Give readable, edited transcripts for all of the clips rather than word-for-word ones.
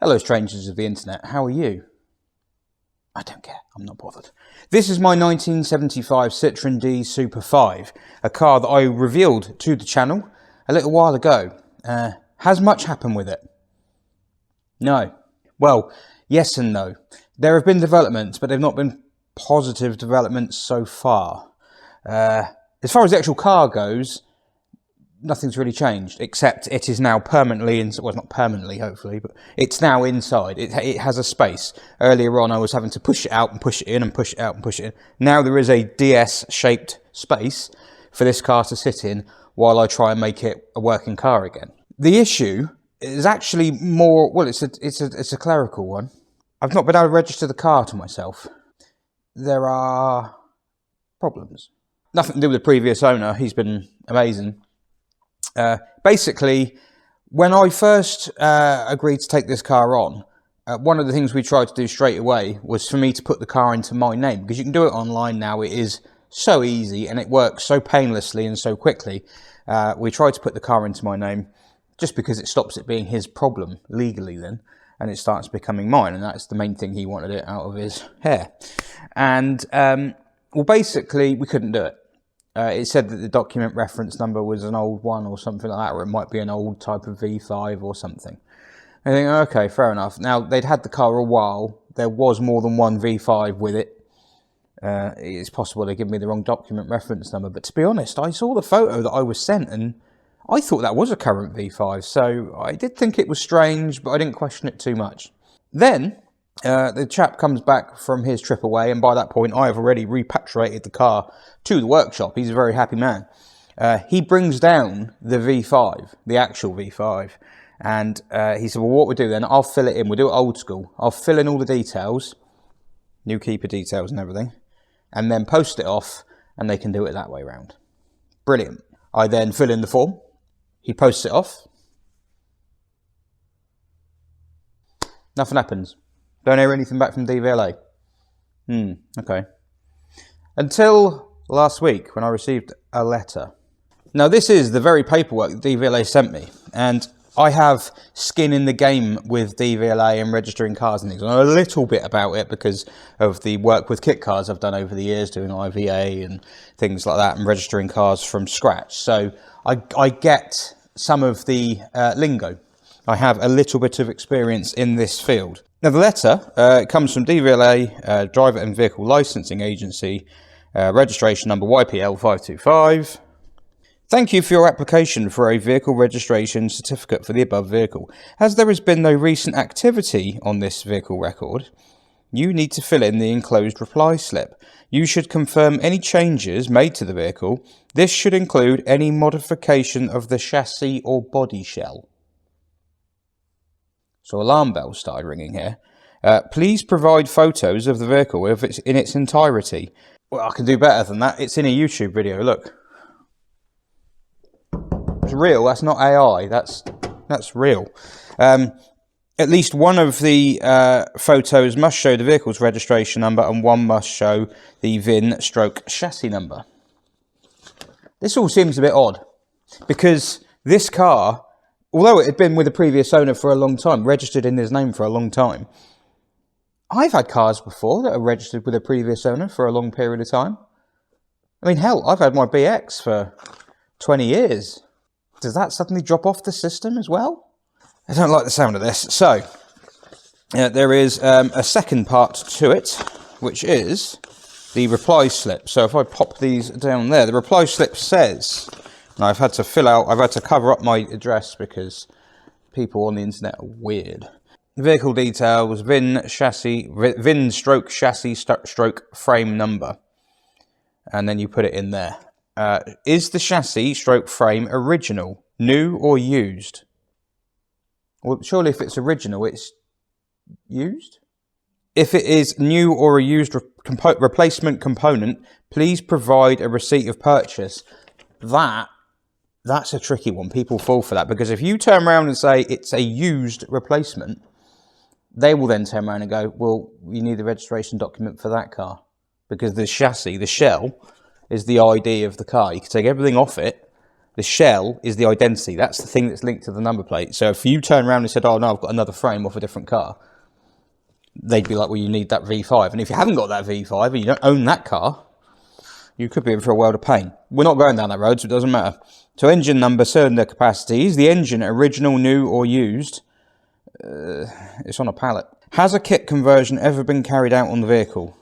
Hello strangers of the internet, how are you? I don't care, I'm not bothered. This is my 1975 Citroen D Super 5, a car that I revealed to the channel a little while ago. Has much happened with it? No. Well, yes and no. There have been developments, but they've not been positive developments so far. As far as the actual car goes, nothing's really changed, except it is now permanently inside. Well, not permanently, hopefully, but it's now inside. It has a space. Earlier on, I was having to push it out and push it in and push it out and push it in. Now there is a DS-shaped space for this car to sit in while I try and make it a working car again. The issue is actually more, well, it's a clerical one. I've not been able to register the car to myself. There are problems. Nothing to do with the previous owner. He's been amazing. Basically, when I first agreed to take this car on, one of the things we tried to do straight away was for me to put the car into my name, because you can do it online now. It is so easy and it works so painlessly and so quickly. We tried to put the car into my name just because it stops it being his problem legally then, and it starts becoming mine, and that's the main thing. He wanted it out of his hair. And well, basically we couldn't do it. It said that the document reference number was an old one or something like that, or it might be an old type of V5 or something. I think, okay, fair enough. Now, they'd had the car a while. There was more than one V5 with it. It's possible they give me the wrong document reference number, but to be honest, I saw the photo that I was sent and I thought that was a current V5, so I did think it was strange, but I didn't question it too much. Then the chap comes back from his trip away, and by that point I have already repatriated the car to the workshop. He's a very happy man. He brings down the V5, the actual V5, and he said, well, what we'll do then, I'll fill it in. We'll do it old school. I'll fill in all the details, new keeper details and everything, and then post it off, and they can do it that way round. Brilliant. I then fill in the form. He posts it off. Nothing happens. Don't hear anything back from DVLA. Okay. Until last week when I received a letter. Now this is the very paperwork that DVLA sent me, and I have skin in the game with DVLA and registering cars and things. I know a little bit about it because of the work with kit cars I've done over the years, doing IVA and things like that, and registering cars from scratch. So I get some of the lingo. I have a little bit of experience in this field. Now the letter comes from DVLA, Driver and Vehicle Licensing Agency, registration number YPL525. Thank you for your application for a vehicle registration certificate for the above vehicle. As there has been no recent activity on this vehicle record, you need to fill in the enclosed reply slip. You should confirm any changes made to the vehicle. This should include any modification of the chassis or body shell. So alarm bells started ringing here. Please provide photos of the vehicle if it's in its entirety. Well, I can do better than that. It's in a YouTube video, look. It's real, that's not AI, that's real. At least one of the photos must show the vehicle's registration number, and one must show the VIN/chassis number. This all seems a bit odd, because this car, although it had been with the previous owner for a long time, registered in his name for a long time, I've had cars before that are registered with a previous owner for a long period of time. I mean, hell, I've had my BX for 20 years. Does that suddenly drop off the system as well? I don't like the sound of this. So, there is a second part to it, which is the reply slip. So if I pop these down there, the reply slip says, and I've had to cover up my address because people on the internet are weird. Vehicle details, VIN/chassis frame number. And then you put it in there. Is the chassis/frame original, new or used? Well, surely if it's original, it's used? If it is new or a used replacement component, please provide a receipt of purchase. That's a tricky one. People fall for that, because if you turn around and say it's a used replacement, they will then turn around and go, well, you need the registration document for that car, because the chassis, the shell, is the ID of the car. You can take everything off it, The shell is the identity. That's the thing that's linked to the number plate. So if you turn around and said, oh no, I've got another frame off a different car, they'd be like, well, you need that V5. And if you haven't got that V5 and you don't own that car, you could be in for a world of pain. We're not going down that road, so it doesn't matter. So engine number, cylinder capacity. Is the engine original, new or used? It's on a pallet. Has a kit conversion ever been carried out on the vehicle?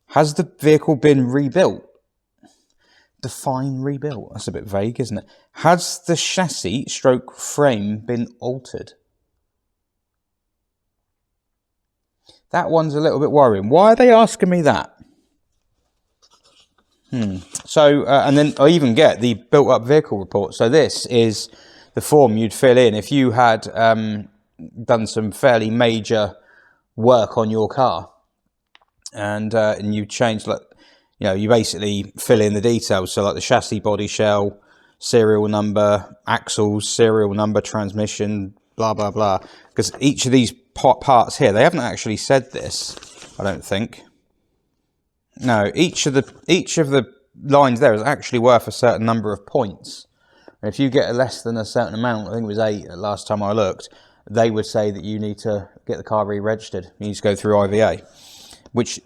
Has the vehicle been rebuilt? Define rebuilt. That's a bit vague, isn't it? Has the chassis stroke frame been altered? That one's a little bit worrying. Why are they asking me that? So, and then I even get the built up vehicle report. So this is the form you'd fill in if you had done some fairly major work on your car, and you changed, like, you know, you basically fill in the details. So like the chassis, body shell, serial number, axles, serial number, transmission, blah blah blah. Because each of these parts here, they haven't actually said this, I don't think. No, each of the lines there is actually worth a certain number of points. And if you get less than a certain amount, I think it was 8 last time I looked, they would say that you need to get the car re-registered. You need to go through IVA, which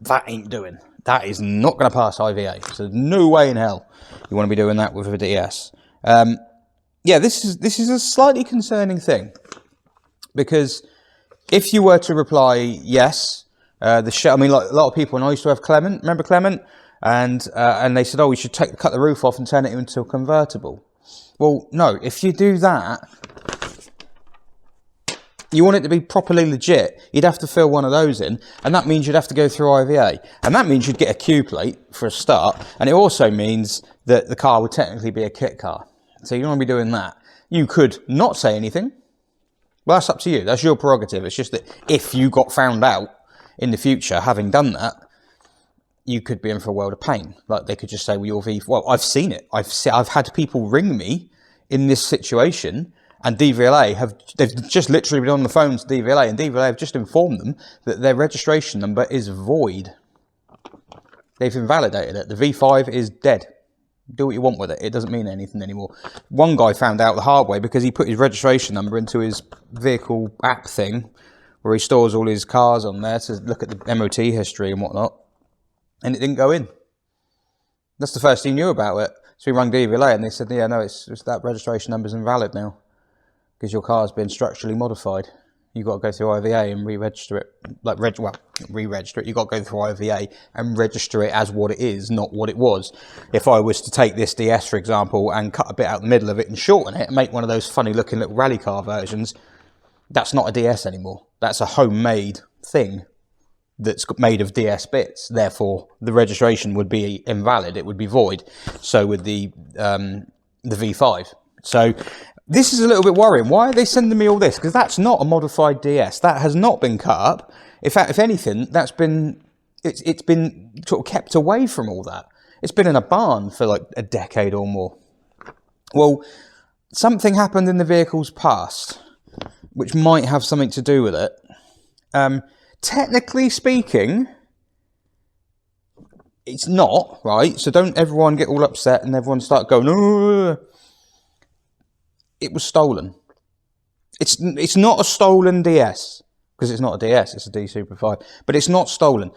that ain't doing. That is not going to pass IVA. So no way in hell you want to be doing that with a DS. Yeah, this is a slightly concerning thing, because if you were to reply yes, I mean, like a lot of people, and I used to have Clement, remember Clement? And they said, oh, we should cut the roof off and turn it into a convertible. Well, no, if you do that, you want it to be properly legit, you'd have to fill one of those in, and that means you'd have to go through IVA. And that means you'd get a Q plate for a start, and it also means that the car would technically be a kit car. So you don't want to be doing that. You could not say anything. Well, that's up to you. That's your prerogative. It's just that if you got found out in the future having done that, you could be in for a world of pain. Like, they could just say, well, your V... Well, I've seen it. I've had people ring me in this situation, and DVLA they've just literally been on the phone to DVLA, and DVLA have just informed them that their registration number is void. They've invalidated it. The V5 is dead. Do what you want with it. It doesn't mean anything anymore. One guy found out the hard way because he put his registration number into his vehicle app thing, where he stores all his cars on there to look at the MOT history and whatnot, and it didn't go in. That's the first he knew about it. So he rang DVLA and they said, yeah, no, it's that registration number's invalid now because your car's been structurally modified. You've got to go through IVA and re-register it. Like, re-register it. You've got to go through IVA and register it as what it is, not what it was. If I was to take this DS, for example, and cut a bit out the middle of it and shorten it and make one of those funny looking little rally car versions, that's not a DS anymore. That's a homemade thing that's made of DS bits. Therefore, the registration would be invalid. It would be void. So would the V5. So this is a little bit worrying. Why are they sending me all this? Because that's not a modified DS. That has not been cut up. In fact, if anything, it's been sort of kept away from all that. It's been in a barn for like a decade or more. Well, something happened in the vehicle's past, which might have something to do with it. Technically speaking, it's not, right? So don't everyone get all upset and everyone start going, oh, it was stolen. It's not a stolen DS, because it's not a DS, it's a D Super 5, but it's not stolen.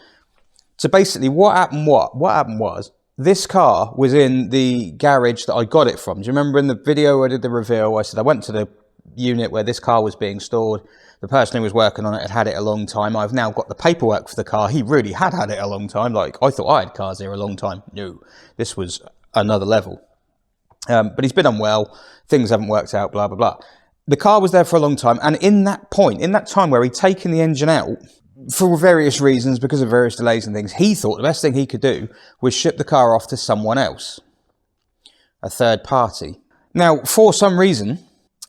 So basically what happened was, this car was in the garage that I got it from. Do you remember in the video I did the reveal, I said I went to the unit where this car was being stored. The person who was working on it had it a long time. I've now got the paperwork for the car. He really had it a long time. Like, I thought I had cars here a long time. No, this was another level. But he's been unwell. Things haven't worked out, blah, blah, blah. The car was there for a long time. And in that time where he'd taken the engine out, for various reasons, because of various delays and things, he thought the best thing he could do was ship the car off to someone else, a third party. Now, for some reason,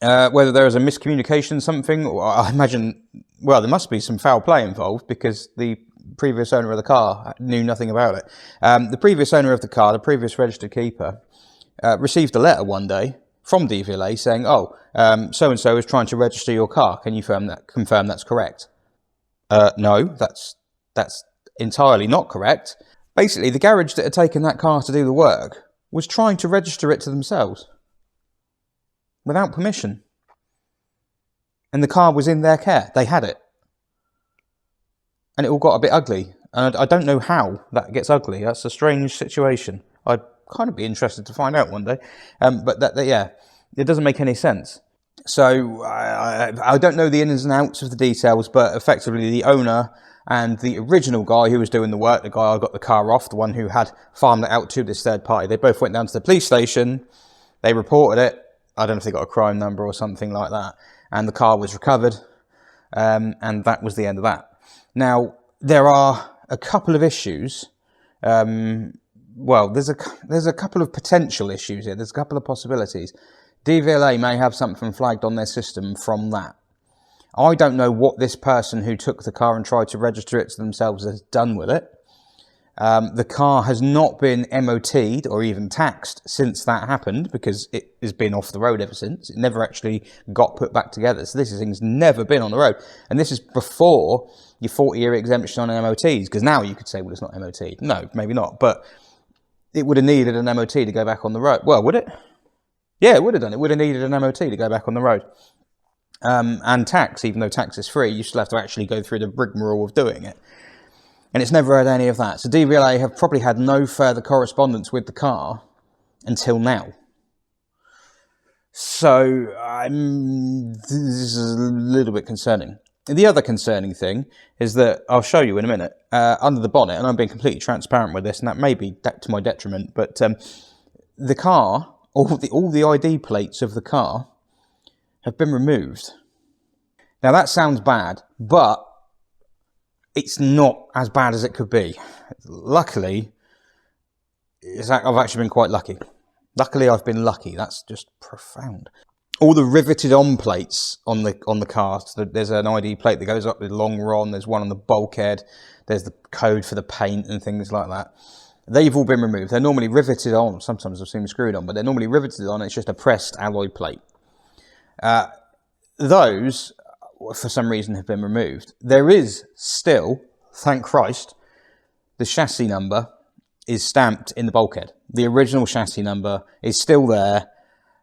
whether there was a miscommunication, something, or I imagine, well, there must be some foul play involved, because the previous owner of the car knew nothing about it. The previous owner of the car, the previous registered keeper, received a letter one day from DVLA saying, oh, so-and-so is trying to register your car. Can you confirm that's correct? No, that's entirely not correct. Basically, the garage that had taken that car to do the work was trying to register it to themselves without permission. And the car was in their care. They had it. And it all got a bit ugly. And I don't know how that gets ugly. That's a strange situation. I'd kind of be interested to find out one day. But yeah, it doesn't make any sense. So I don't know the ins and outs of the details, but effectively the owner and the original guy who was doing the work, the guy I got the car off, the one who had farmed it out to this third party, they both went down to the police station. They reported it. I don't know if they got a crime number or something like that. And the car was recovered. And that was the end of that. Now, there are a couple of issues. Well, there's a couple of potential issues here. There's a couple of possibilities. DVLA may have something flagged on their system from that. I don't know what this person who took the car and tried to register it to themselves has done with it. The car has not been MOT'd or even taxed since that happened, because it has been off the road ever since. It never actually got put back together. So this thing's never been on the road. And this is before your 40-year exemption on MOTs, because now you could say, well, it's not MOT'd. No, maybe not. But it would have needed an MOT to go back on the road. Well, would it? Yeah, it would have done. It would have needed an MOT to go back on the road. And tax, even though tax is free, you still have to actually go through the rigmarole of doing it. And it's never had any of that. So DVLA have probably had no further correspondence with the car until now. So this is a little bit concerning. The other concerning thing is that, I'll show you in a minute, under the bonnet, and I'm being completely transparent with this, and that may be to my detriment, but the car, all the ID plates of the car have been removed. Now that sounds bad, but it's not as bad as it could be. Luckily, I've actually been quite lucky. Luckily, I've been lucky. That's just profound. All the riveted on plates on the car, so there's an ID plate that goes up with long Ron, there's one on the bulkhead, there's the code for the paint and things like that. They've all been removed. They're normally riveted on. Sometimes I've seen them screwed on, but they're normally riveted on. It's just a pressed alloy plate. Those, for some reason, have been removed. There is still, thank Christ, the chassis number is stamped in the bulkhead. The original chassis number is still there.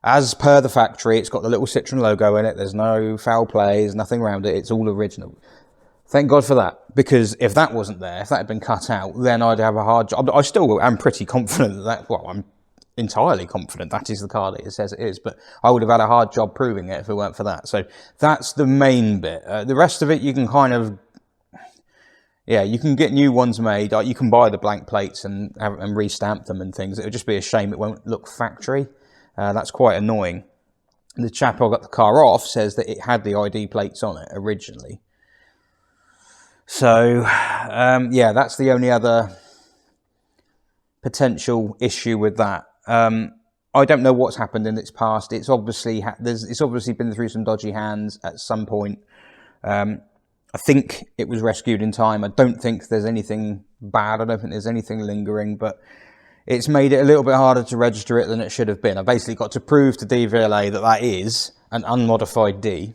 As per the factory, it's got the little Citroen logo in it. There's no foul play. There's nothing around it. It's all original. Thank God for that. Because if that wasn't there, if that had been cut out, then I'd have a hard job. I still am pretty confident that, well, I'm entirely confident that is the car that it says it is, but I would have had a hard job proving it if it weren't for that. So that's the main bit. The rest of it, you can kind of, yeah, you can get new ones made. You can buy the blank plates and restamp them and things. It would just be a shame it won't look factory. That's quite annoying. The chap I got the car off says that it had the ID plates on it originally. So, yeah, that's the only other potential issue with that. I don't know what's happened in its past. It's obviously been through some dodgy hands at some point. I think it was rescued in time. I don't think there's anything bad. I don't think there's anything lingering, but it's made it a little bit harder to register it than it should have been. I've basically got to prove to DVLA that that is an unmodified D,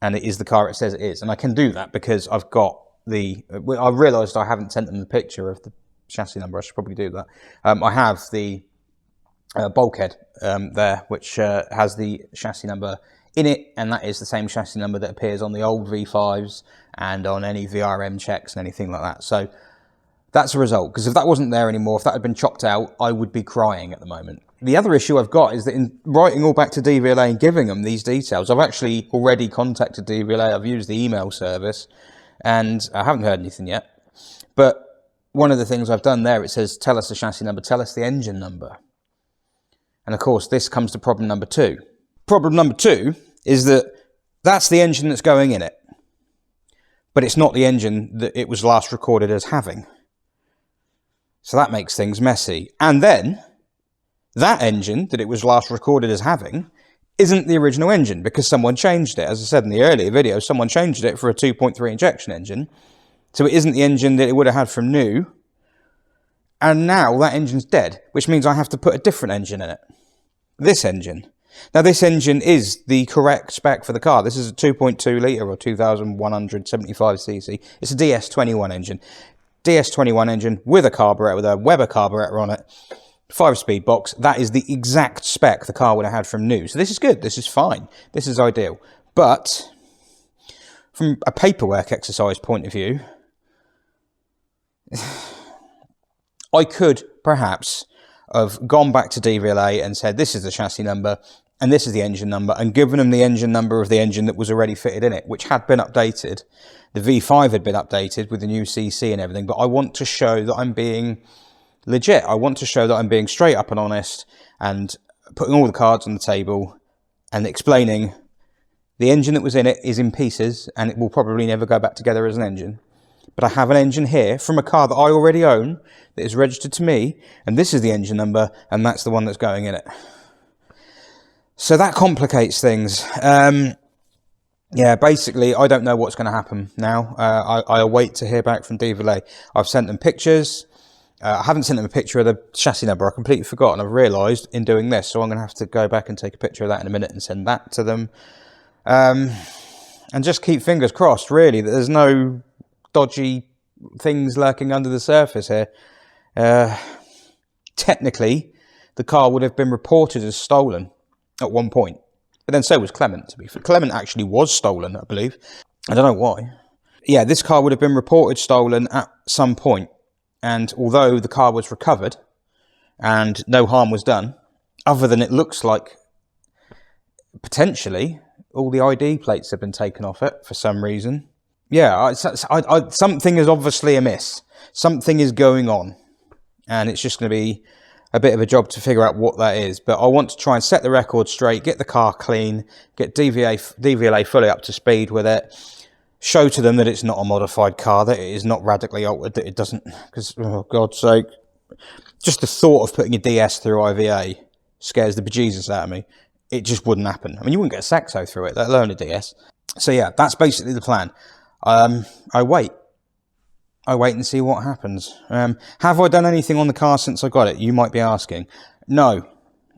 and it is the car it says it is. And I can do that because I've got I realised I haven't sent them the picture of the chassis number. I should probably do that. I have the bulkhead there, which has the chassis number in it, and that is the same chassis number that appears on the old V5s and on any VRM checks and anything like that. So that's a result, because if that wasn't there anymore, if that had been chopped out, I would be crying at the moment. The other issue I've got is that in writing all back to DVLA and giving them these details, I've actually already contacted DVLA. I've used the email service, and I haven't heard anything yet. But one of the things I've done there, it says, tell us the chassis number, tell us the engine number. And of course, this comes to problem number 2. Problem number 2 is that that's the engine that's going in it, but it's not the engine that it was last recorded as having. So that makes things messy. And then, that engine that it was last recorded as having isn't the original engine, because someone changed it. As I said in the earlier video, someone changed it for a 2.3 injection engine. So it isn't the engine that it would have had from new. And now that engine's dead, which means I have to put a different engine in it. This engine. Now this engine is the correct spec for the car. This is a 2.2 litre or 2,175cc. It's a DS21 engine. DS21 engine with a carburetor, with a Weber carburetor on it. 5-speed box. That is the exact spec the car would have had from new. So this is good. This is fine. This is ideal. But from a paperwork exercise point of view, I could perhaps have gone back to DVLA and said, this is the chassis number and this is the engine number, and given them the engine number of the engine that was already fitted in it, which had been updated. The V5 had been updated with the new CC and everything, but I want to show that I'm being legit. I want to show that I'm being straight up and honest and putting all the cards on the table and explaining the engine that was in it is in pieces and it will probably never go back together as an engine. But I have an engine here from a car that I already own that is registered to me, and this is the engine number, and that's the one that's going in it. So that complicates things. Yeah, basically, I don't know what's going to happen now. I await to hear back from DVLA. I've sent them pictures. I haven't sent them a picture of the chassis number. I completely forgot, and I've realised in doing this, so I'm going to have to go back and take a picture of that in a minute and send that to them. And just keep fingers crossed, really, that there's no dodgy things lurking under the surface here. Technically, the car would have been reported as stolen at one point. But then so was Clement, to be fair. Clement actually was stolen, I believe. I don't know why. Yeah, this car would have been reported stolen at some point. And although the car was recovered and no harm was done, other than it looks like potentially all the ID plates have been taken off it for some reason. Yeah, something is obviously amiss. Something is going on. And it's just going to be a bit of a job to figure out what that is. But I want to try and set the record straight, get the car clean, get DVLA fully up to speed with it, show to them that it's not a modified car, that it is not radically altered, that it doesn't, because, oh, God's sake, just the thought of putting a DS through IVA scares the bejesus out of me. It just wouldn't happen. I mean, you wouldn't get a Saxo through it, let alone a DS. So yeah, that's basically the plan. I wait and see what happens. Have I done anything on the car since I got it? You might be asking. No,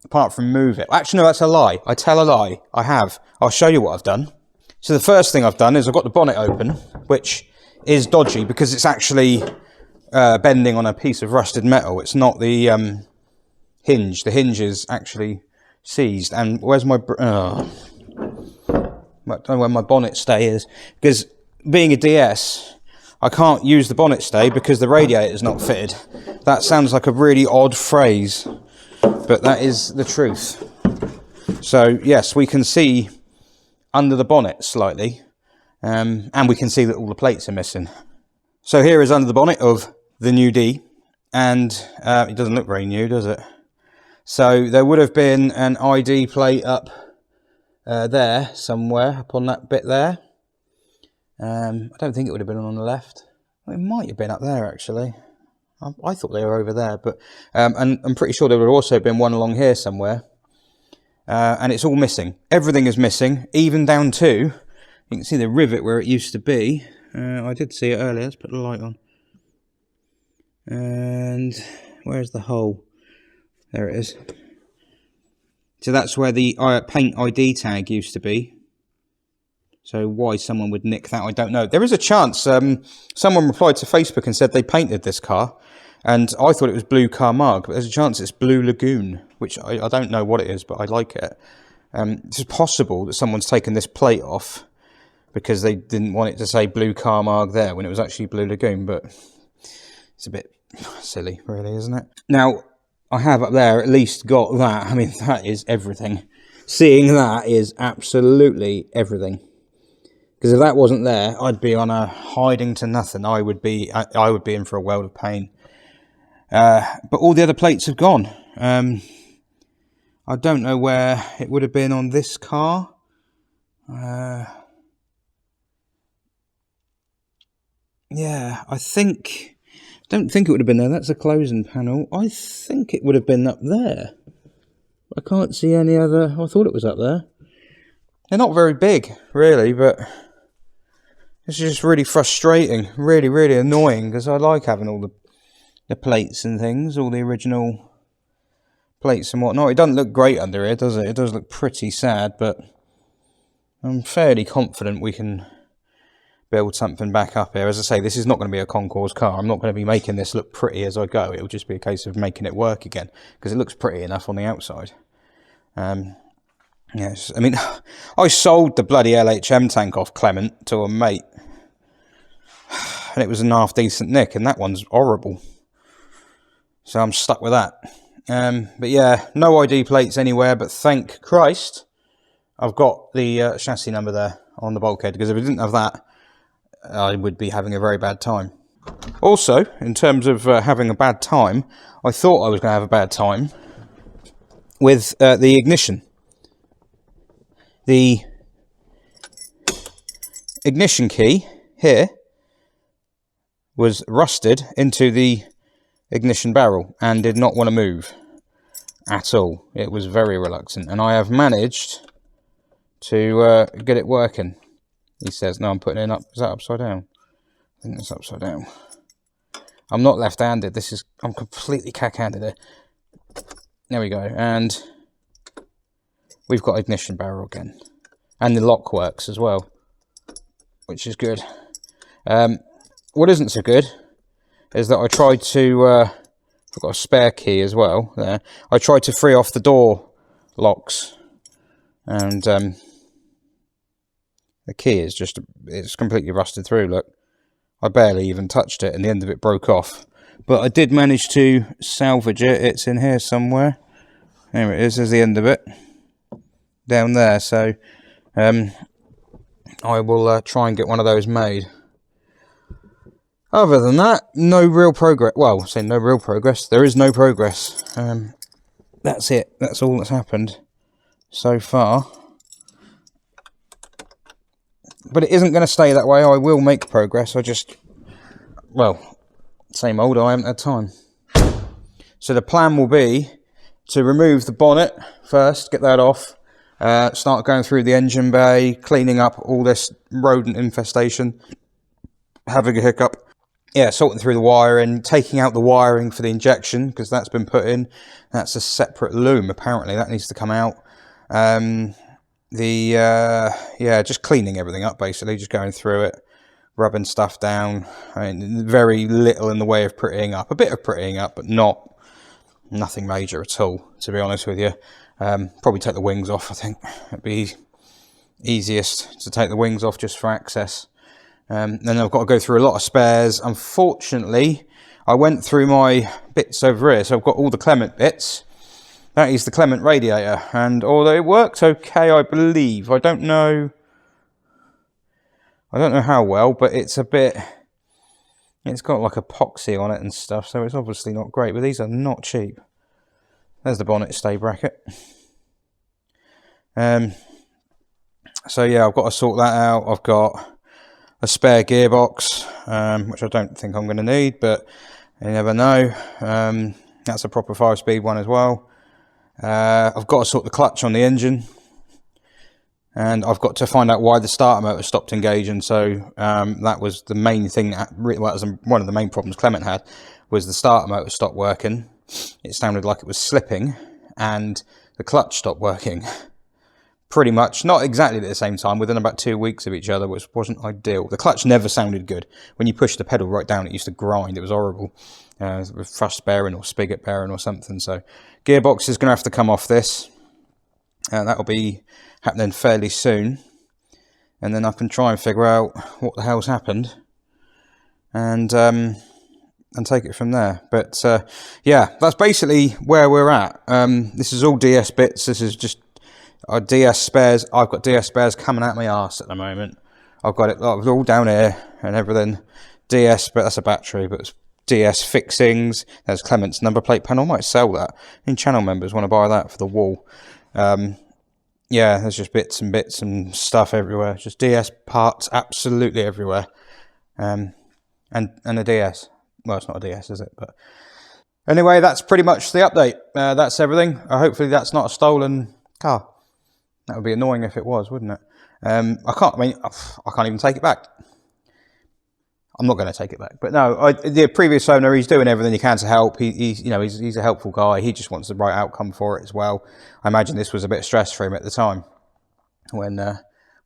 apart from move it. Actually, no, that's a lie. I tell a lie. I have. I'll show you what I've done. So the first thing I've done is I've got the bonnet open, which is dodgy because it's actually bending on a piece of rusted metal. It's not the hinge. The hinge is actually seized. And where's my... I don't know where my bonnet stay is. Because being a DS... I can't use the bonnet stay because the radiator is not fitted. That sounds like a really odd phrase, but that is the truth. So yes, we can see under the bonnet slightly, and we can see that all the plates are missing. So here is under the bonnet of the new D, and it doesn't look very new, does it? So there would have been an ID plate up there somewhere, up on that bit there. I don't think it would have been on the left. Well, it might have been up there, actually. I thought they were over there, but and I'm pretty sure there would have also been one along here somewhere. And it's all missing. Everything is missing, even down to, you can see the rivet where it used to be. I did see it earlier. Let's put the light on. And where's the hole? There it is. So that's where the paint ID tag used to be. So why someone would nick that, I don't know. There is a chance. Someone replied to Facebook and said they painted this car. And I thought it was Blue Camargue, but there's a chance it's Blue Lagoon, which I don't know what it is, but I like it. It's possible that someone's taken this plate off because they didn't want it to say Blue Camargue there when it was actually Blue Lagoon, but it's a bit silly, really, isn't it? Now, I have up there at least got that. I mean, that is everything. Seeing that is absolutely everything. Because if that wasn't there, I'd be on a hiding to nothing. I would be in for a world of pain. But all the other plates have gone. I don't know where it would have been on this car. Yeah, I don't think it would have been there. That's a closing panel. I think it would have been up there. I can't see any other... I thought it was up there. They're not very big, really, but... It's just really frustrating, really, really annoying, because I like having all the plates and things, all the original plates and whatnot. It doesn't look great under here, does it? It does look pretty sad, but I'm fairly confident we can build something back up here. As I say, this is not going to be a concours car. I'm not going to be making this look pretty as I go. It'll just be a case of making it work again, because it looks pretty enough on the outside. Yes, I mean, I sold the bloody LHM tank off Clement to a mate, and it was an half decent nick, and that one's horrible. So I'm stuck with that. But yeah, no ID plates anywhere, but thank Christ I've got the chassis number there on the bulkhead, because if I didn't have that, I would be having a very bad time. Also, in terms of having a bad time, I thought I was going to have a bad time with the ignition. The ignition key here was rusted into the ignition barrel and did not want to move at all. It was very reluctant, and I have managed to get it working. He says, no, I'm putting it up. Is that upside down? I think that's upside down. I'm not left-handed. I'm completely cack-handed here. There we go. And we've got ignition barrel again. And the lock works as well, which is good. What isn't so good is that I tried to... I've got a spare key as well there. I tried to free off the door locks. And... the key is it's completely rusted through, look. I barely even touched it and the end of it broke off. But I did manage to salvage it. It's in here somewhere. There it is, there's the end of it. Down there, so I will try and get one of those made. Other than that, no real progress. Well, I say no real progress. There is no progress. That's it. That's all that's happened so far. But it isn't going to stay that way. I will make progress. Well, same old, I haven't had time. So the plan will be to remove the bonnet first, get that off, start going through the engine bay, cleaning up all this rodent infestation, having a hiccup. Yeah, sorting through the wiring, taking out the wiring for the injection, because that's been put in. That's a separate loom, apparently. That needs to come out. Yeah, just cleaning everything up, basically, just going through it, rubbing stuff down. I mean, very little in the way of prettying up, a bit of prettying up, but nothing major at all, to be honest with you. Probably take the wings off. I think it'd be easiest to take the wings off just for access. Then I've got to go through a lot of spares. Unfortunately, I went through my bits over here, so I've got all the Clement bits. That is the Clement radiator, and although it works okay, I believe, I don't know how well, but it's got like epoxy on it and stuff, so it's obviously not great, but these are not cheap. There's the bonnet stay bracket. So yeah, I've got to sort that out. I've got a spare gearbox, which I don't think I'm going to need, but you never know. That's a proper 5-speed one as well. I've got to sort the clutch on the engine, and I've got to find out why the starter motor stopped engaging. So that was the main thing. That was one of the main problems Clement had, was the starter motor stopped working. It sounded like it was slipping, and the clutch stopped working. Pretty much, not exactly at the same time, within about 2 weeks of each other, which wasn't ideal. The clutch never sounded good. When you pushed the pedal right down, it used to grind. It was horrible. With thrust bearing or spigot bearing or something. So gearbox is going to have to come off this. That'll be happening fairly soon. And then I can try and figure out what the hell's happened. And take it from there. But yeah, that's basically where we're at. This is all DS bits. This is just our DS spares. I've got DS spares coming out my arse at the moment. I've got it all down here and everything. DS, but that's a battery, but it's DS fixings. There's Clement's number plate panel. Might sell that. Any channel members want to buy that for the wall. Yeah, there's just bits and stuff everywhere. Just DS parts absolutely everywhere. And a DS. Well, it's not a DS, is it? But anyway, that's pretty much the update. That's everything. Hopefully that's not a stolen car. That would be annoying if it was, wouldn't it? I can't even take it back. I'm not going to take it back. But no, the previous owner, he's doing everything he can to help. He's a helpful guy. He just wants the right outcome for it as well. I imagine this was a bit of stress for him at the time when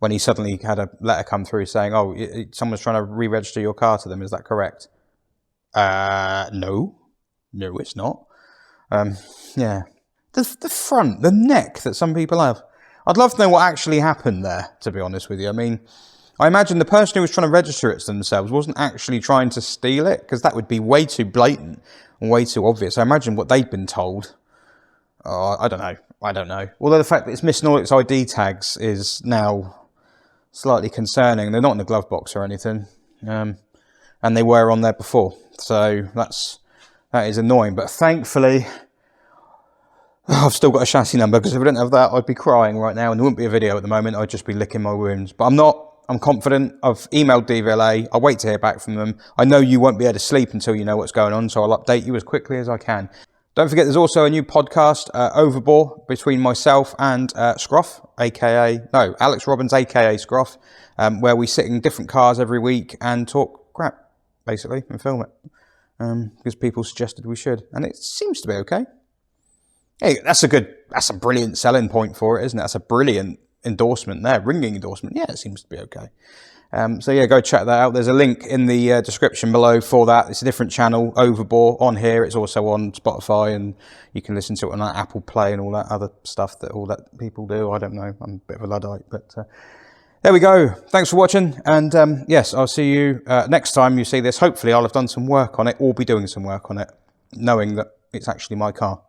when he suddenly had a letter come through saying, oh, someone's trying to re-register your car to them. Is that correct? No, it's not. Yeah. The front, the neck that some people have. I'd love to know what actually happened there, to be honest with you. I mean, I imagine the person who was trying to register it to themselves wasn't actually trying to steal it, because that would be way too blatant and way too obvious. I imagine what they'd been told. Oh, I don't know. Although the fact that it's missing all its ID tags is now slightly concerning. They're not in the glove box or anything. And they were on there before. So that is annoying. But thankfully, I've still got a chassis number, because if I didn't have that, I'd be crying right now and there wouldn't be a video at the moment. I'd just be licking my wounds. But I'm not. I'm confident. I've emailed DVLA. I'll wait to hear back from them. I know you won't be able to sleep until you know what's going on, so I'll update you as quickly as I can. Don't forget, there's also a new podcast, Overbore, between myself and Scruff, Alex Robbins, aka Scruff, where we sit in different cars every week and talk crap, basically, and film it, because people suggested we should, and it seems to be okay. Hey, that's a brilliant selling point for it, isn't it? That's a brilliant endorsement there, ringing endorsement. Yeah, it seems to be okay. So yeah, go check that out. There's a link in the description below for that. It's a different channel, Overbore, on here. It's also on Spotify, and you can listen to it on Apple Play and all that other stuff that all that people do. I don't know. I'm a bit of a Luddite, but there we go. Thanks for watching, and yes, I'll see you next time you see this. Hopefully I'll have done some work on it, or be doing some work on it, knowing that it's actually my car.